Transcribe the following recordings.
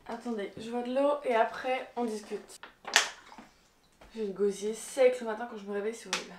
Attendez, je bois de l'eau et après on discute. J'ai le gosier sec le matin quand je me réveille, c'est horrible.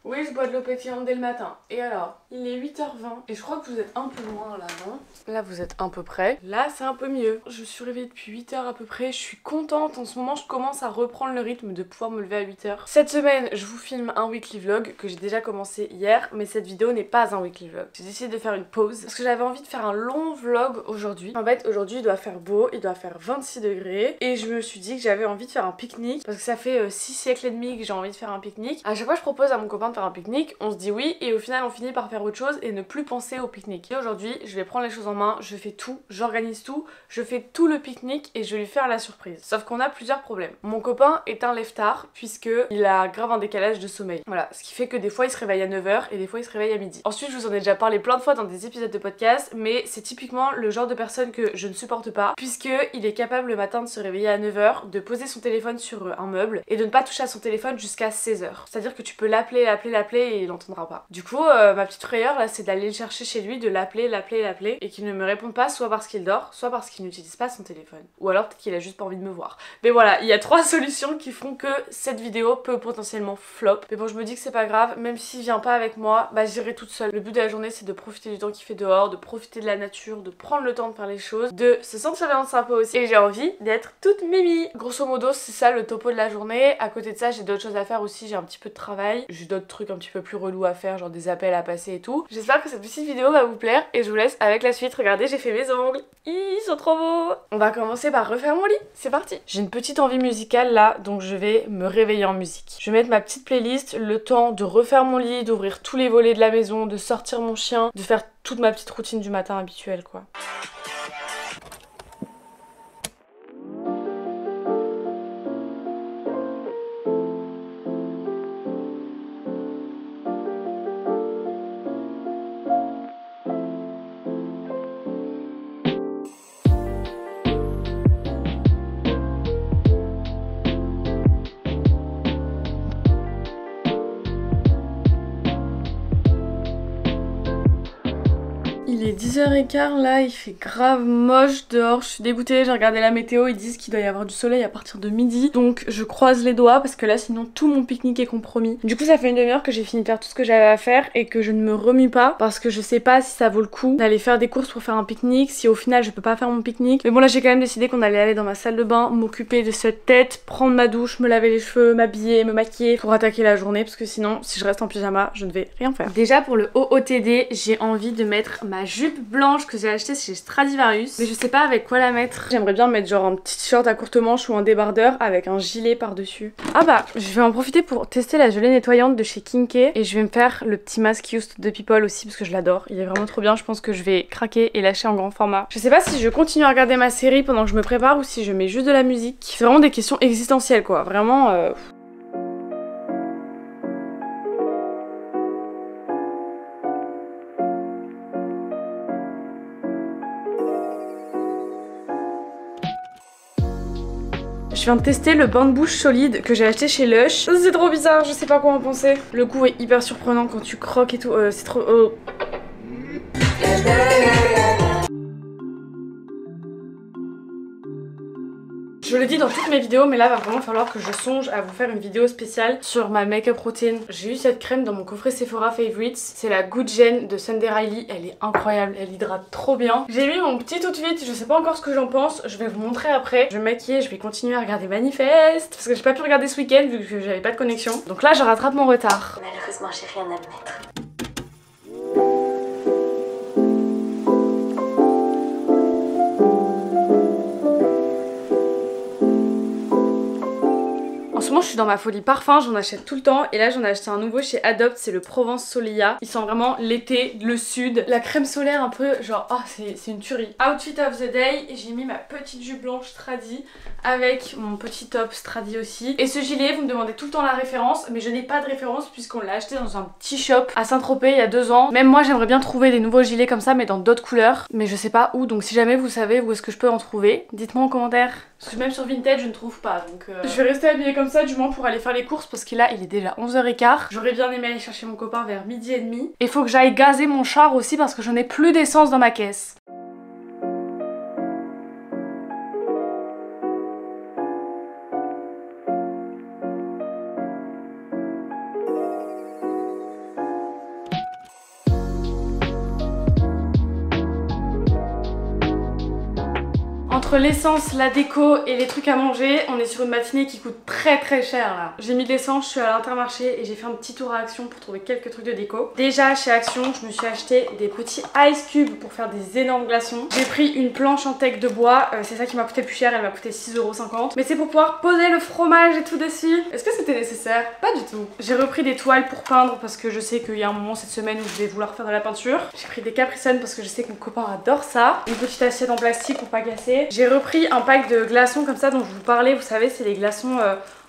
Oui, je bois de l'eau pétillante dès le matin. Et alors, il est 8h20 et je crois que vous êtes un peu loin là, non? Là, vous êtes un peu près. Là, c'est un peu mieux. Je suis réveillée depuis 8h à peu près. Je suis contente. En ce moment, je commence à reprendre le rythme de pouvoir me lever à 8h. Cette semaine, je vous filme un weekly vlog que j'ai déjà commencé hier, mais cette vidéo n'est pas un weekly vlog. J'ai décidé de faire une pause parce que j'avais envie de faire un long vlog aujourd'hui. En fait, aujourd'hui, il doit faire beau, il doit faire 26 degrés et je me suis dit que j'avais envie de faire un pique-nique parce que ça fait 6 siècles et demi que j'ai envie de faire un pique-nique. À chaque fois, je propose à mon copain de faire un pique-nique, on se dit oui et au final, on finit par faire autre chose et ne plus penser au pique-nique. Et aujourd'hui, je vais prendre les choses en main, je fais tout, j'organise tout, je fais tout le pique-nique et je vais lui faire la surprise. Sauf qu'on a plusieurs problèmes. Mon copain est un lève-tard puisque il a grave un décalage de sommeil. Voilà, ce qui fait que des fois il se réveille à 9h et des fois il se réveille à midi. Ensuite, je vous en ai déjà parlé plein de fois dans des épisodes de podcast, mais c'est typiquement le genre de personne que je ne supporte pas puisque il est capable le matin de se réveiller à 9h, de poser son téléphone sur un meuble et de ne pas toucher à son téléphone jusqu'à 16h. C'est-à-dire que tu peux l'appeler et il n'entendra pas. Du coup, ma petite frayeur là, c'est d'aller le chercher chez lui, de l'appeler et qu'il ne me réponde pas, soit parce qu'il dort, soit parce qu'il n'utilise pas son téléphone. Ou alors peut-être qu'il a juste pas envie de me voir. Mais voilà, il y a 3 solutions qui font que cette vidéo peut potentiellement flop. Mais bon, je me dis que c'est pas grave, même s'il vient pas avec moi, bah j'irai toute seule. Le but de la journée, c'est de profiter du temps qu'il fait dehors, de profiter de la nature, de prendre le temps de faire les choses, de se sentir bien sympa aussi. Et j'ai envie d'être toute mimi. Grosso modo, c'est ça le topo de la journée. À côté de ça, j'ai d'autres choses à faire aussi, j'ai un petit peu de travail. J'ai d'autres trucs un petit peu plus relous à faire, genre des appels à passer et tout. J'espère que cette petite vidéo va vous plaire et je vous laisse avec la suite. Regardez, j'ai fait mes ongles. Ils sont trop beaux. On va commencer par refaire mon lit. C'est parti. J'ai une petite envie musicale là, donc je vais me réveiller en musique. Je vais mettre ma petite playlist, le temps de refaire mon lit, d'ouvrir tous les volets de la maison, de sortir mon chien, de faire toute ma petite routine du matin habituelle quoi. Il est 10h15 là, il fait grave moche dehors, je suis dégoûtée, j'ai regardé la météo, ils disent qu'il doit y avoir du soleil à partir de midi, donc je croise les doigts parce que là sinon tout mon pique-nique est compromis. Du coup ça fait une demi-heure que j'ai fini de faire tout ce que j'avais à faire et que je ne me remue pas parce que je sais pas si ça vaut le coup d'aller faire des courses pour faire un pique-nique, si au final je peux pas faire mon pique-nique. Mais bon là j'ai quand même décidé qu'on allait aller dans ma salle de bain, m'occuper de cette tête, prendre ma douche, me laver les cheveux, m'habiller, me maquiller pour attaquer la journée parce que sinon si je reste en pyjama je ne vais rien faire. Déjà pour le OOTD j'ai envie de mettre ma jupe blanche que j'ai achetée chez Stradivarius, mais je sais pas avec quoi la mettre. J'aimerais bien mettre genre un petit short à courte manche ou un débardeur avec un gilet par dessus. Ah bah je vais en profiter pour tester la gelée nettoyante de chez Kinké et je vais me faire le petit masque Used de People aussi parce que je l'adore, il est vraiment trop bien. Je pense que je vais craquer et lâcher en grand format. Je sais pas si je continue à regarder ma série pendant que je me prépare ou si je mets juste de la musique. C'est vraiment des questions existentielles quoi, vraiment Je viens de tester le bain de bouche solide que j'ai acheté chez Lush. C'est trop bizarre, je sais pas quoi en penser. Le goût est hyper surprenant quand tu croques et tout. C'est trop... Je le dis dans toutes mes vidéos, mais là va vraiment falloir que je songe à vous faire une vidéo spéciale sur ma make-up routine. J'ai eu cette crème dans mon coffret Sephora Favorites, c'est la Good Gen de Sunday Riley, elle est incroyable, elle hydrate trop bien. J'ai mis mon petit outfit, je sais pas encore ce que j'en pense, je vais vous montrer après. Je vais me maquiller, je vais continuer à regarder Manifest, parce que j'ai pas pu regarder ce week-end vu que j'avais pas de connexion. Donc là je rattrape mon retard. Malheureusement j'ai rien à me mettre. En ce moment je suis dans ma folie parfum, j'en achète tout le temps et là j'en ai acheté un nouveau chez Adopt, c'est le Provence Solia. Il sent vraiment l'été, le sud, la crème solaire un peu genre oh c'est une tuerie. Outfit of the day, j'ai mis ma petite jupe blanche Stradi avec mon petit top Stradi aussi. Et ce gilet, vous me demandez tout le temps la référence, mais je n'ai pas de référence puisqu'on l'a acheté dans un petit shop à Saint-Tropez il y a 2 ans. Même moi j'aimerais bien trouver des nouveaux gilets comme ça mais dans d'autres couleurs, mais je sais pas où, donc si jamais vous savez où est-ce que je peux en trouver, dites-moi en commentaire. Parce que même sur Vinted je ne trouve pas donc je vais rester habillée comme ça du moins pour aller faire les courses parce que là il est déjà 11h15. J'aurais bien aimé aller chercher mon copain vers 12h30. Et faut que j'aille gazer mon char aussi parce que je n'ai plus d'essence dans ma caisse. Entre l'essence, la déco et les trucs à manger, on est sur une matinée qui coûte très cher là. J'ai mis de l'essence, je suis à l'Intermarché et j'ai fait un petit tour à Action pour trouver quelques trucs de déco. Déjà chez Action, je me suis acheté des petits ice cubes pour faire des énormes glaçons. J'ai pris une planche en teck de bois, c'est ça qui m'a coûté le plus cher, elle m'a coûté 6,50 €. Mais c'est pour pouvoir poser le fromage et tout dessus. Est-ce que c'était nécessaire? Pas du tout. J'ai repris des toiles pour peindre parce que je sais qu'il y a un moment cette semaine où je vais vouloir faire de la peinture. J'ai pris des Capri Sun parce que je sais que mon copain adore ça. Une petite assiette en plastique pour pas casser. J'ai repris un pack de glaçons comme ça dont je vous parlais, vous savez, c'est les glaçons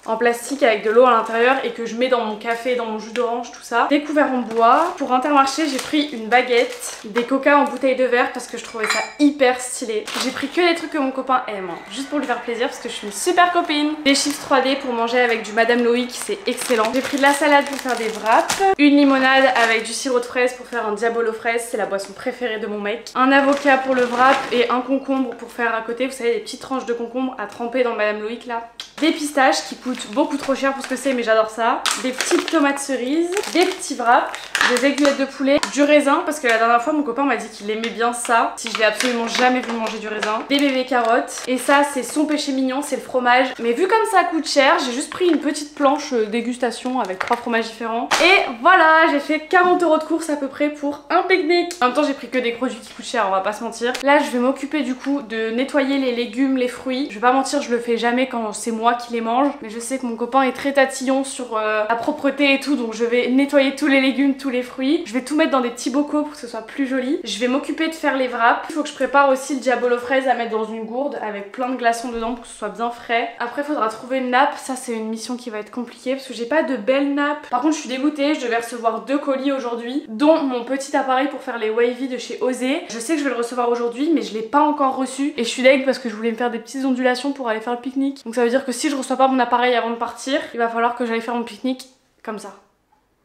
en plastique avec de l'eau à l'intérieur et que je mets dans mon café, dans mon jus d'orange, tout ça. Des couverts en bois. Pour Intermarché, j'ai pris une baguette, des coca en bouteille de verre parce que je trouvais ça hyper stylé. J'ai pris que les trucs que mon copain aime, hein, juste pour lui faire plaisir parce que je suis une super copine. Des chips 3D pour manger avec du Madame Loïc, c'est excellent. J'ai pris de la salade pour faire des wraps, une limonade avec du sirop de fraise pour faire un diabolo fraise, c'est la boisson préférée de mon mec. Un avocat pour le wrap et un concombre pour faire à côté, vous savez, des petites tranches de concombre à tremper dans Madame Loïc là. Des pistaches qui coûtent beaucoup trop cher pour ce que c'est, mais j'adore ça. Des petites tomates cerises, des petits wraps, des aiguillettes de poulet, du raisin parce que la dernière fois mon copain m'a dit qu'il aimait bien ça, si je l'ai absolument jamais vu manger du raisin, des bébés carottes, et ça c'est son péché mignon, c'est le fromage. Mais vu comme ça coûte cher, j'ai juste pris une petite planche dégustation avec 3 fromages différents. Et voilà, j'ai fait 40 € de course à peu près pour un pique-nique. En même temps j'ai pris que des produits qui coûtent cher, on va pas se mentir. Là je vais m'occuper du coup de nettoyer les légumes, les fruits. Je vais pas mentir, je le fais jamais quand c'est moi qui les mange, mais je sais que mon copain est très tatillon sur la propreté et tout, donc je vais nettoyer tous les légumes, tous les fruits. Je vais tout mettre dans des petits bocaux pour que ce soit plus joli. Je vais m'occuper de faire les wraps. Il faut que je prépare aussi le diabolo fraise à mettre dans une gourde avec plein de glaçons dedans pour que ce soit bien frais. Après il faudra trouver une nappe, ça c'est une mission qui va être compliquée parce que j'ai pas de belle nappe. Par contre je suis dégoûtée, je devais recevoir 2 colis aujourd'hui, dont mon petit appareil pour faire les wavy de chez Osé. Je sais que je vais le recevoir aujourd'hui mais je l'ai pas encore reçu et je suis deg parce que je voulais me faire des petites ondulations pour aller faire le pique-nique. Donc ça veut dire que si je reçois pas mon appareil avant de partir, il va falloir que j'aille faire mon pique-nique comme ça.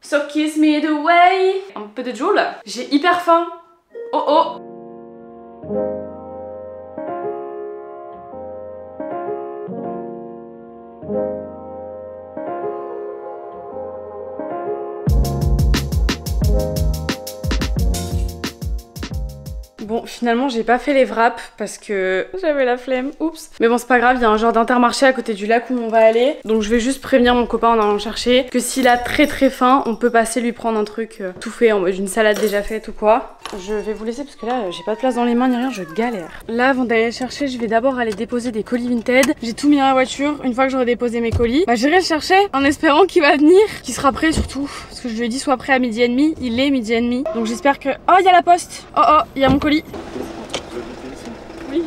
So kiss me the way. Un peu de Joule. J'ai hyper faim. Oh oh. Bon, finalement j'ai pas fait les wraps parce que j'avais la flemme, oups. Mais bon c'est pas grave, il y a un genre d'Intermarché à côté du lac où on va aller. Donc je vais juste prévenir mon copain en allant le chercher que s'il a très faim, on peut passer lui prendre un truc tout fait en mode une salade déjà faite ou quoi. Je vais vous laisser parce que là j'ai pas de place dans les mains ni rien, je galère. Là avant d'aller chercher, je vais d'abord aller déposer des colis Vinted. J'ai tout mis dans la voiture, une fois que j'aurai déposé mes colis, bah j'irai le chercher en espérant qu'il va venir, qu'il sera prêt surtout. Parce que je lui ai dit soit prêt à 12h30, il est 12h30. Donc j'espère que... Oh il y a la poste. Oh oh, il y a mon colis. Oui.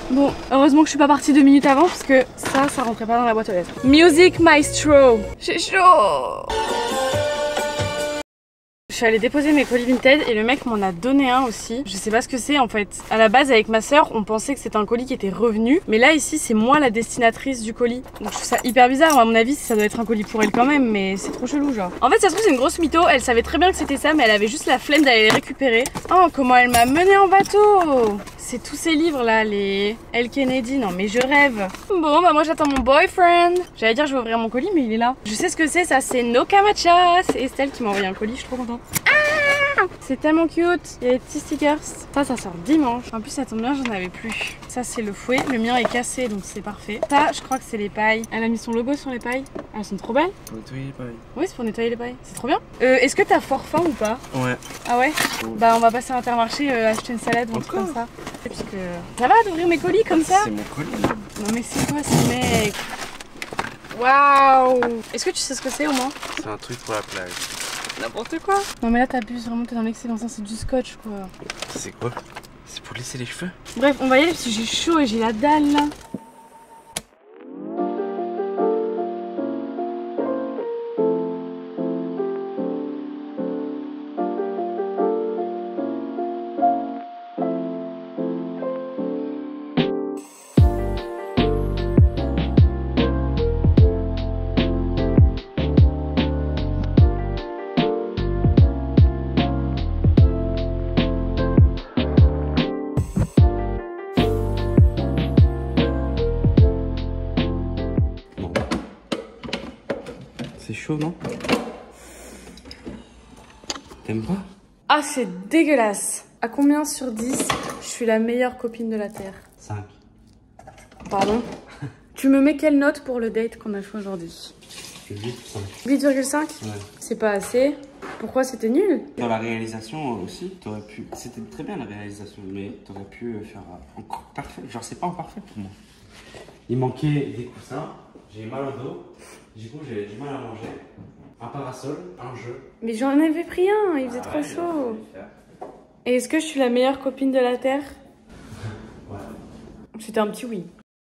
Bon, heureusement que je suis pas partie 2 minutes avant parce que ça rentrait pas dans la boîte aux lettres. Music Maestro. J'ai chaud. Je suis allée déposer mes colis Vinted et le mec m'en a donné un aussi. Je sais pas ce que c'est en fait. À la base avec ma soeur, on pensait que c'était un colis qui était revenu. Mais là ici c'est moi la destinatrice du colis. Donc je trouve ça hyper bizarre. À mon avis ça doit être un colis pour elle quand même. Mais c'est trop chelou genre. En fait ça se trouve c'est une grosse mytho. Elle savait très bien que c'était ça mais elle avait juste la flemme d'aller les récupérer. Oh comment elle m'a menée en bateau. C'est tous ces livres là, les Elle Kennedy. Non mais je rêve. Bon bah moi j'attends mon boyfriend. J'allais dire je vais ouvrir mon colis mais il est là. Je sais ce que c'est, ça c'est Noka Matcha. C'est Estelle qui m'a envoyé un colis, je suis trop contente. C'est tellement cute. Il y a des petits stickers. Ça sort dimanche. En plus ça tombe bien, j'en avais plus. Ça c'est le fouet, le mien est cassé donc c'est parfait. Ça je crois que c'est les pailles. Elle a mis son logo sur les pailles. Elles sont trop belles. Pour nettoyer les pailles. Oui c'est pour nettoyer les pailles. C'est trop bien. Est-ce que t'as fort faim ou pas? Ouais. Ah ouais? Bah on va passer à Intermarché acheter une salade ou un truc comme ça. Parce que ça va d'ouvrir mes colis comme ça? C'est mon colis. Non mais c'est quoi ce mec? Waouh! Est-ce que tu sais ce que c'est au moins? C'est un truc pour la plage. N'importe quoi. Non mais là t'abuses vraiment, t'es dans l'excellence, c'est du scotch quoi. C'est quoi? C'est pour lisser les cheveux? Bref, on va y aller parce que j'ai chaud et j'ai la dalle là. C'est chaud, non? T'aimes pas? Ah c'est dégueulasse. À combien sur 10 je suis la meilleure copine de la Terre? 5. Pardon? Tu me mets quelle note pour le date qu'on a fait aujourd'hui? 8,5. Ouais. C'est pas assez. Pourquoi c'était nul? Dans la réalisation aussi, t'aurais pu... C'était très bien la réalisation, mais t'aurais pu faire encore parfait. Genre c'est pas en parfait pour moi. Il manquait des coussins, j'ai mal au dos, du coup j'ai du mal à manger. Un parasol, un jeu. Mais j'en avais pris un, il faisait trop chaud. Et est-ce que je suis la meilleure copine de la Terre? Ouais. C'était un petit oui.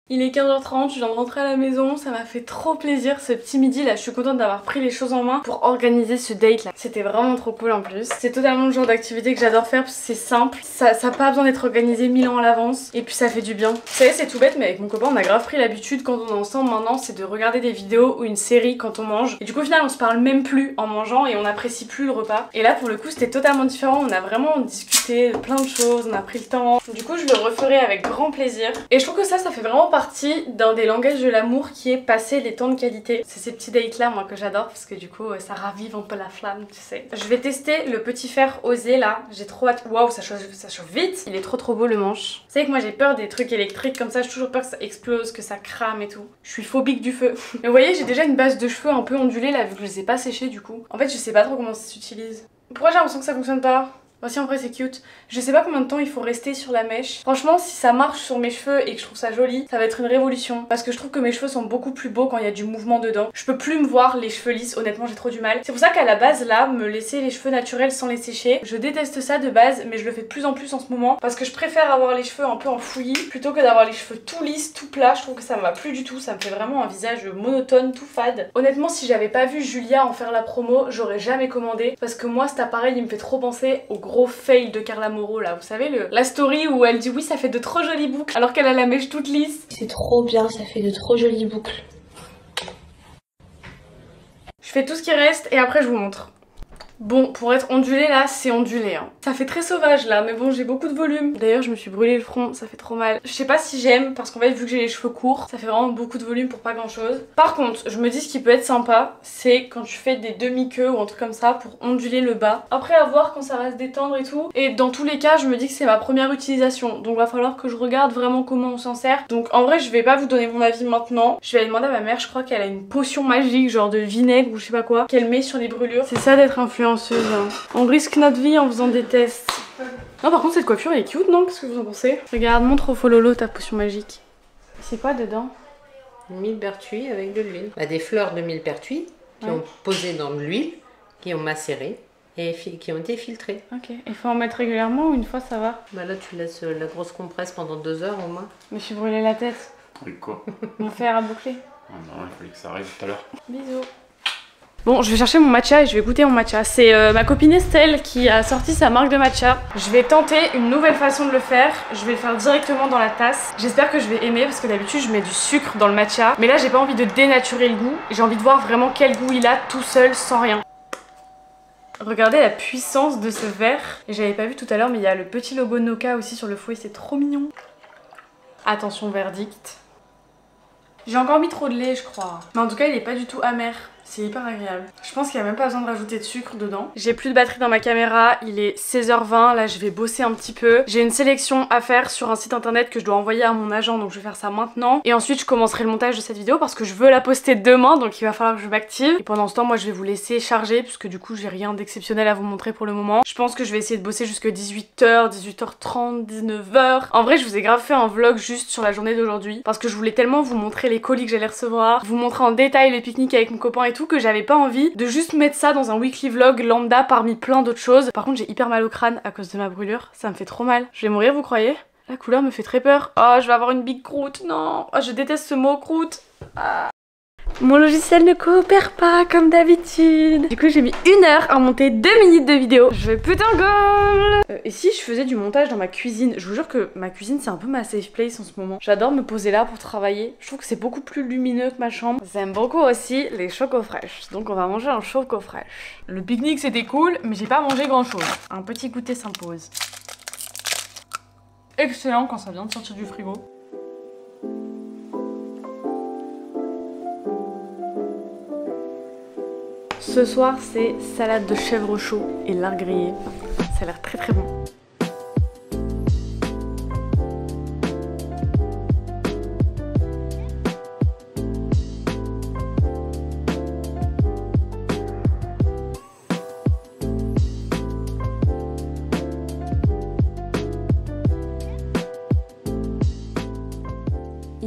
Il est 15h30, je viens de rentrer à la maison, ça m'a fait trop plaisir ce petit midi là, je suis contente d'avoir pris les choses en main pour organiser ce date là. C'était vraiment trop cool en plus. C'est totalement le genre d'activité que j'adore faire parce que c'est simple, ça a pas besoin d'être organisé 1000 ans à l'avance et puis ça fait du bien. Vous savez c'est tout bête mais avec mon copain on a grave pris l'habitude quand on est ensemble maintenant c'est de regarder des vidéos ou une série quand on mange. Et du coup au final on se parle même plus en mangeant et on n'apprécie plus le repas. Et là pour le coup c'était totalement différent, on a vraiment discuté de plein de choses, on a pris le temps. Du coup je le referai avec grand plaisir. Et je trouve que ça fait vraiment partie d'un des langages de l'amour qui est passer les temps de qualité. C'est ces petits dates là moi que j'adore parce que du coup ça ravive un peu la flamme tu sais. Je vais tester le petit fer osé là, j'ai trop hâte. Waouh ça chauffe vite. Il est trop beau le manche. Vous savez que moi j'ai peur des trucs électriques comme ça, j'ai toujours peur que ça explose, que ça crame et tout. Je suis phobique du feu. Mais vous voyez j'ai déjà une base de cheveux un peu ondulée là vu que je les ai pas séchés du coup. En fait je sais pas trop comment ça s'utilise. Pourquoi j'ai l'impression que ça fonctionne pas? Voici en vrai c'est cute. Je sais pas combien de temps il faut rester sur la mèche. Franchement si ça marche sur mes cheveux et que je trouve ça joli, ça va être une révolution. Parce que je trouve que mes cheveux sont beaucoup plus beaux quand il y a du mouvement dedans. Je peux plus me voir les cheveux lisses, honnêtement j'ai trop du mal. C'est pour ça qu'à la base là, me laisser les cheveux naturels sans les sécher, je déteste ça de base mais je le fais de plus en plus en ce moment. Parce que je préfère avoir les cheveux un peu en fouillis plutôt que d'avoir les cheveux tout lisses, tout plats. Je trouve que ça me va plus du tout, ça me fait vraiment un visage monotone, tout fade. Honnêtement si j'avais pas vu Julia en faire la promo, j'aurais jamais commandé. Parce que moi cet appareil il me fait trop penser au gros fail de Carla Moreau là, vous savez la story où elle dit oui ça fait de trop jolies boucles alors qu'elle a la mèche toute lisse. C'est trop bien, ça fait de trop jolies boucles. Je fais tout ce qui reste et après je vous montre. Bon, pour être ondulé là, c'est ondulé hein. Ça fait très sauvage là, mais bon j'ai beaucoup de volume. D'ailleurs je me suis brûlé le front, ça fait trop mal. Je sais pas si j'aime, parce qu'en fait vu que j'ai les cheveux courts, ça fait vraiment beaucoup de volume pour pas grand chose. Par contre, je me dis ce qui peut être sympa, c'est quand tu fais des demi-queues ou un truc comme ça pour onduler le bas. Après à voir quand ça va se détendre et tout. Et dans tous les cas, je me dis que c'est ma première utilisation. Donc va falloir que je regarde vraiment comment on s'en sert. Donc en vrai je vais pas vous donner mon avis maintenant. Je vais aller demander à ma mère, je crois qu'elle a une potion magique genre de vinaigre ou je sais pas quoi, qu'elle met sur les brûlures. C'est ça d'être influenceuse. On risque notre vie en faisant des tests. Non par contre cette coiffure elle est cute non? Qu'est-ce que vous en pensez? Regarde, montre au fololo ta potion magique. C'est quoi dedans? Millepertuis avec de l'huile. Bah, des fleurs de millepertuis qui ont posé dans de l'huile, qui ont macéré et qui ont été filtrées. Ok, il faut en mettre régulièrement ou une fois ça va? Bah là tu laisses la grosse compresse pendant 2 heures au moins. Je me suis brûlé la tête. Avec quoi? Mon fer à boucler. Ah non, il fallait que ça arrive tout à l'heure. Bisous. Bon, je vais chercher mon matcha et je vais goûter mon matcha. C'est ma copine Estelle qui a sorti sa marque de matcha. Je vais tenter une nouvelle façon de le faire. Je vais le faire directement dans la tasse. J'espère que je vais aimer parce que d'habitude je mets du sucre dans le matcha. Mais là j'ai pas envie de dénaturer le goût. J'ai envie de voir vraiment quel goût il a tout seul sans rien. Regardez la puissance de ce verre. J'avais pas vu tout à l'heure mais il y a le petit logo Noka aussi sur le fouet, c'est trop mignon. Attention verdict. J'ai encore mis trop de lait je crois. Mais en tout cas il est pas du tout amer. C'est hyper agréable. Je pense qu'il n'y a même pas besoin de rajouter de sucre dedans. J'ai plus de batterie dans ma caméra, il est 16h20, là je vais bosser un petit peu. J'ai une sélection à faire sur un site internet que je dois envoyer à mon agent, donc je vais faire ça maintenant. Et ensuite je commencerai le montage de cette vidéo parce que je veux la poster demain, donc il va falloir que je m'active. Et pendant ce temps, moi je vais vous laisser charger, puisque du coup j'ai rien d'exceptionnel à vous montrer pour le moment. Je pense que je vais essayer de bosser jusqu'à 18h, 18h30, 19h. En vrai je vous ai grave fait un vlog juste sur la journée d'aujourd'hui, parce que je voulais tellement vous montrer les colis que j'allais recevoir, vous montrer en détail les pique-niques avec mon copain et tout, que j'avais pas envie de juste mettre ça dans un weekly vlog lambda parmi plein d'autres choses. Par contre j'ai hyper mal au crâne à cause de ma brûlure, ça me fait trop mal. Je vais mourir vous croyez? La couleur me fait très peur. Oh je vais avoir une big croûte, non. Oh je déteste ce mot croûte. Ah. Mon logiciel ne coopère pas comme d'habitude. Du coup j'ai mis 1 heure à monter 2 minutes de vidéo. Je vais putain goal. Et si je faisais du montage dans ma cuisine? Je vous jure que ma cuisine c'est un peu ma safe place en ce moment. J'adore me poser là pour travailler. Je trouve que c'est beaucoup plus lumineux que ma chambre. J'aime beaucoup aussi les chocos fraîches. Donc on va manger un choco fraîche. Le pique-nique c'était cool mais j'ai pas mangé grand chose. Un petit goûter s'impose. Excellent quand ça vient de sortir du frigo. Ce soir c'est salade de chèvre chaud et lard grillé. Ça a l'air très très bon.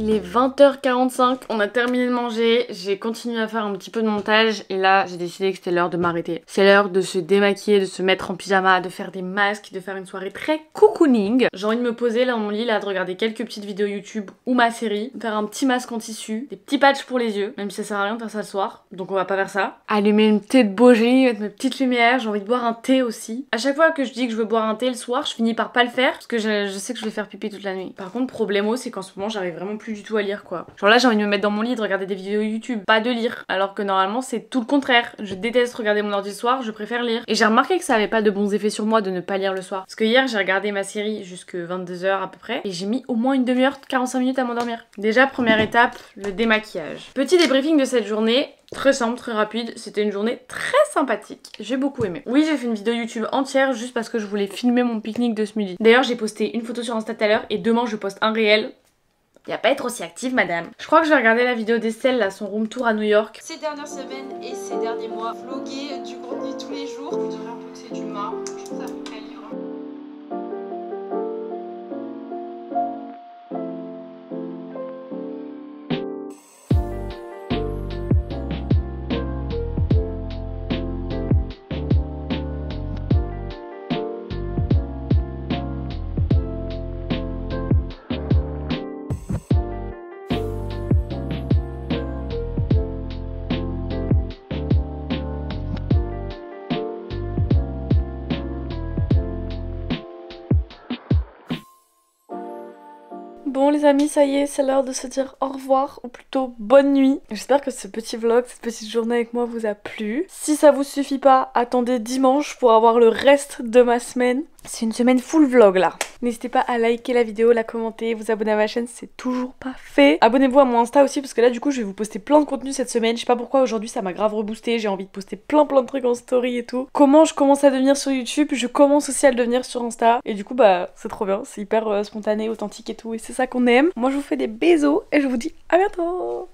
Il est 20h45, on a terminé de manger, j'ai continué à faire un petit peu de montage et là j'ai décidé que c'était l'heure de m'arrêter. C'est l'heure de se démaquiller, de se mettre en pyjama, de faire des masques, de faire une soirée très cocooning. J'ai envie de me poser là dans mon lit, là, de regarder quelques petites vidéos YouTube ou ma série, faire un petit masque en tissu, des petits patchs pour les yeux, même si ça sert à rien de faire ça le soir, donc on va pas faire ça. Allumer une petite bougie, mettre mes petites lumières, j'ai envie de boire un thé aussi. À chaque fois que je dis que je veux boire un thé le soir, je finis par pas le faire parce que je sais que je vais faire pipi toute la nuit. Par contre, problémo, c'est qu'en ce moment j'arrive vraiment plus du tout à lire quoi. Genre là j'ai envie de me mettre dans mon lit, de regarder des vidéos YouTube, pas de lire. Alors que normalement c'est tout le contraire. Je déteste regarder mon ordi le soir, je préfère lire. Et j'ai remarqué que ça avait pas de bons effets sur moi de ne pas lire le soir. Parce que hier j'ai regardé ma série jusque 22h à peu près et j'ai mis au moins une demi-heure, 45 minutes à m'endormir. Déjà première étape, le démaquillage. Petit débriefing de cette journée. Très simple, très rapide, c'était une journée très sympathique, j'ai beaucoup aimé. Oui, j'ai fait une vidéo YouTube entière juste parce que je voulais filmer mon pique-nique de ce midi. D'ailleurs, j'ai posté une photo sur Insta tout à l'heure et demain je poste un réel. Y a pas à être aussi active, madame. Je crois que je vais regarder la vidéo d'Estelle, là, son room tour à New York. Ces dernières semaines et ces derniers mois, vlogger du contenu tous les jours. Je dirais un peu que c'est du marre, je trouve ça à peu près libre. Bon les amis, ça y est, c'est l'heure de se dire au revoir, ou plutôt bonne nuit. J'espère que ce petit vlog, cette petite journée avec moi vous a plu. Si ça vous suffit pas, attendez dimanche pour avoir le reste de ma semaine. C'est une semaine full vlog là. N'hésitez pas à liker la vidéo, la commenter, vous abonner à ma chaîne, c'est toujours pas fait. Abonnez-vous à mon Insta aussi parce que là du coup je vais vous poster plein de contenu cette semaine. Je sais pas pourquoi aujourd'hui ça m'a grave reboosté, j'ai envie de poster plein de trucs en story et tout. Comment je commence à devenir sur YouTube, je commence aussi à le devenir sur Insta. Et du coup bah c'est trop bien, c'est hyper spontané, authentique et tout et c'est ça qu'on aime. Moi je vous fais des bisous et je vous dis à bientôt.